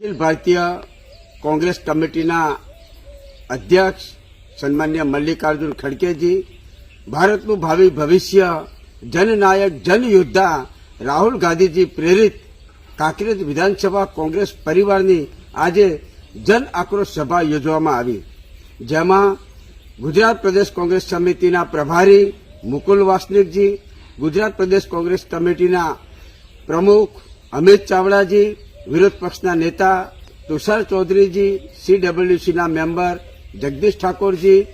અખિલ ભારતીય કોંગ્રેસ કમિટીના અધ્યક્ષ સન્માન્ય મલ્લિકાર્જુન ખડગેજી, ભારતનું ભાવિ ભવિષ્ય, જનનાયક જનયોદ્ધા રાહુલ ગાંધીજી પ્રેરિત કાંકરેજ વિધાનસભા કોંગ્રેસ પરિવારની આજે જન આક્રોશ સભા યોજવામાં આવી, જેમાં ગુજરાત પ્રદેશ કોંગ્રેસ સમિતિના પ્રભારી મુકુલ વાસનિકજી, ગુજરાત પ્રદેશ કોંગ્રેસ કમિટીના પ્રમુખ અમિત ચાવડાજી, વિરોધ પક્ષના નેતા તુષાર ચૌધરીજી, સીડબ્લ્યુસીના મેમ્બર જગદીશ ઠાકોરજી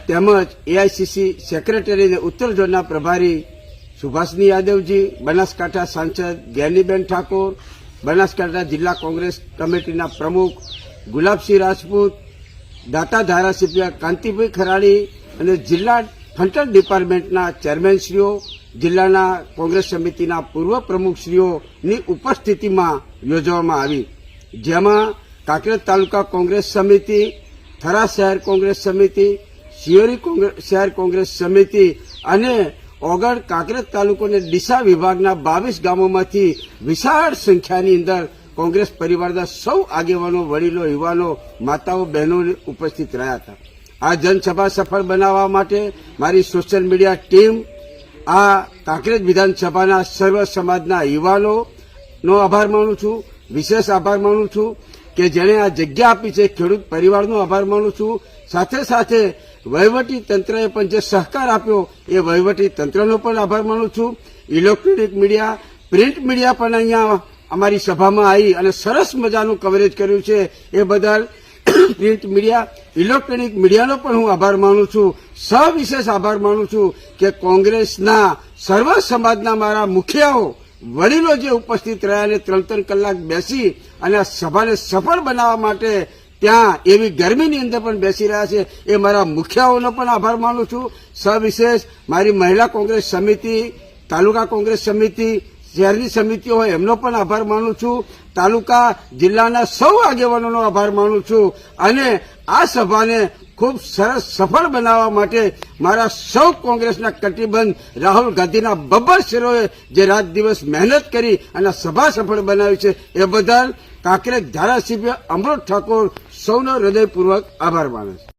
તેમજ એઆઈસીસી સેક્રેટરી અને ઉત્તર ઝોનના પ્રભારી સુભાષની યાદવજી, બનાસકાંઠા સાંસદ જ્ઞાનીબેન ઠાકોર, બનાસકાંઠા જિલ્લા કોંગ્રેસ કમિટીના પ્રમુખ ગુલાબસિંહ રાજપૂત, દાતા ધારાસભ્ય કાંતિભાઈ ખરાડી અને જિલ્લા ફંટર ડિપાર્ટમેન્ટના ચેરમેનશ્રીઓ, જિલ્લાના કોંગ્રેસ સમિતિના પૂર્વ પ્રમુખશ્રીઓની ઉપસ્થિતિમાં યોજવામાં આવી, જેમાં કાંકરેજ તાલુકા કોંગ્રેસ સમિતિ, થરા શહેર કોંગ્રેસ સમિતિ, શિયોરી શહેર કોંગ્રેસ સમિતિ અને ઓગળ કાંકરેજ તાલુકો અને ડીસા વિભાગના 22 ગામોમાંથી વિશાળ સંખ્યાની અંદર કોંગ્રેસ પરિવારના સૌ આગેવાનો, વડીલો, યુવાનો, માતાઓ, બહેનો ઉપસ્થિત રહ્યા હતા. આ જનસભા સફળ બનાવવા માટે મારી સોશિયલ મીડિયા ટીમ, આ કાંકરેજ વિધાનસભાના સર્વ સમાજના યુવાનોનો આભાર માનું છું, વિશેષ આભાર માનું છું કે જેણે આ જગ્યા આપી છે, ખેડૂત પરિવારનો આભાર માનું છું. સાથે સાથે વહીવટી તંત્રએ પણ જે સહકાર આપ્યો એ વહીવટી તંત્રનો પણ આભાર માનું છું. ઇલેક્ટ્રોનિક મીડિયા, પ્રિન્ટ મીડિયા પણ અહીંયા અમારી સભામાં આવી અને સરસ મજાનું કવરેજ કર્યું છે, એ બદલ પ્રિન્ટ મીડિયા, ઇલેક્ટ્રોનિક મીડિયાનો પણ હું આભાર માનું છું. સવિશેષ આભાર માનું છું કે કોંગ્રેસના સર્વ સમાજના મારા મુખિયાઓ, વડીલો જે ઉપસ્થિત રહ્યા અને 3-3 કલાક બેસી અને આ સભાને સફળ બનાવવા માટે ત્યાં એવી ગરમીની અંદર પણ બેસી રહ્યા છે, એ મારા મુખિયાઓનો પણ આભાર માનું છું. સવિશેષ મારી મહિલા કોંગ્રેસ સમિતિ, તાલુકા કોંગ્રેસ સમિતિ, શહેરની સમિતિઓ હોય એમનો પણ આભાર માનું છું. તાલુકા જિલ્લાના સૌ આગેવાનોનો આભાર માનું છું અને આ સભાને ખૂબ સરસ સફળ બનાવવા માટે મારા સૌ કોંગ્રેસના કટિબંધ રાહુલ ગાંધીના બબ્બર શેરોએ જે રાત દિવસ મહેનત કરી અને સભા સફળ બનાવી છે એ બદલ કાંકરેજ ધારાસભ્ય અમૃત ઠાકોર સૌનો હૃદયપૂર્વક આભાર માનું છું.